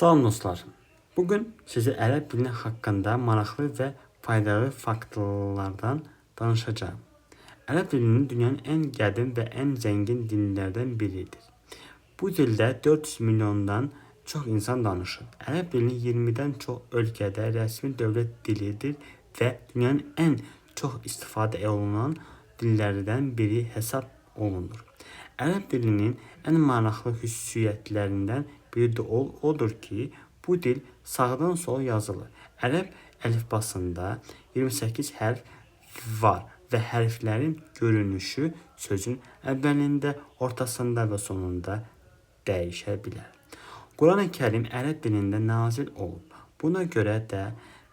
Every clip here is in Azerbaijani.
Salam dostlar. Bugün size ərəb dili haqqında maraqlı və faydalı faktlardan danışacağım. Ərəb dilinin dünyanın ən qədim və ən zəngin dillərdən biridir. Bu dildə 400 milyondan çox insan danışır. Ərəb dilinin 20-dən çox ölkədə rəsmi dövlət dilidir və dünyanın ən çox istifadə olunan dillərdən biri hesab olunur. Ərəb dilinin ən maraqlı xüsusiyyətlərindən biri də odur ki, bu dil sağdan sola yazılır. Ərəb əlifbasında 28 hərf var və hərflərin görünüşü sözün əvvəlində, ortasında və sonunda dəyişə bilər. Quran-Kərim ərəb dilində nazil olub. Buna görə də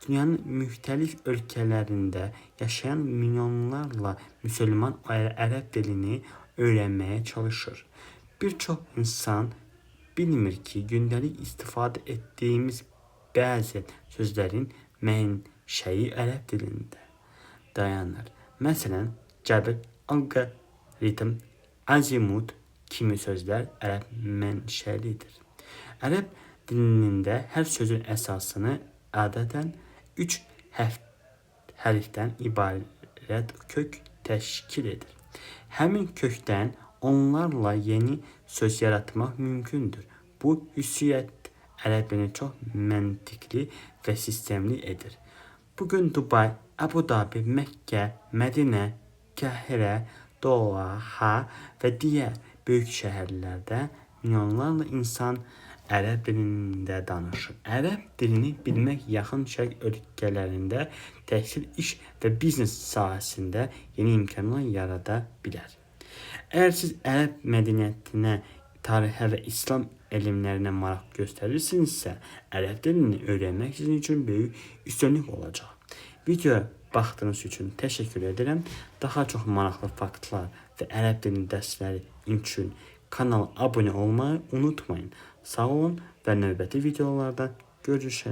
dünyanın müxtəlif ölkələrində yaşayan milyonlarla müsəlman ərəb dilini öyrənməyə çalışır. Bir çox insan bilmir ki, gündəlik istifadə etdiyimiz bəzi sözlərin mənşəyi ərəb dilində dayanır. Məsələn, cəbr, alqoritm, azimut kimi sözlər ərəb mənşəlidir. Ərəb dilində hər sözün əsasını adətən 3 hərfdən ibarət kök təşkil edir. Həmin kökdən onlarla yeni söz yaratmaq mümkündür. Bu xüsusiyyət ərəb dilini çox məntiqli və sistemli edir. Bugün Dubay, Abu Dhabi, Məkkə, Mədinə, Qahirə, Doha və digər böyük şəhərlərdə milyonlarla insan ərəb dilində danışır. Ərəb dilini bilmək yaxın şərq ölkələrində təhsil, iş və biznes sahəsində yeni imkanlar yarada bilər. Əgər siz ərəb mədəniyyətinə, tarixə və İslam elmlərinə maraq göstərirsinizsə, ərəb dilini öyrənmək sizin üçün böyük üstünlük olacaq. Videoya baxdığınız üçün təşəkkür edirəm. Daha çox maraqlı faktlar və ərəb dilinin dərsləri üçün kanala abunə olmayı unutmayın. Sağ olun və növbəti videolarda görüşək.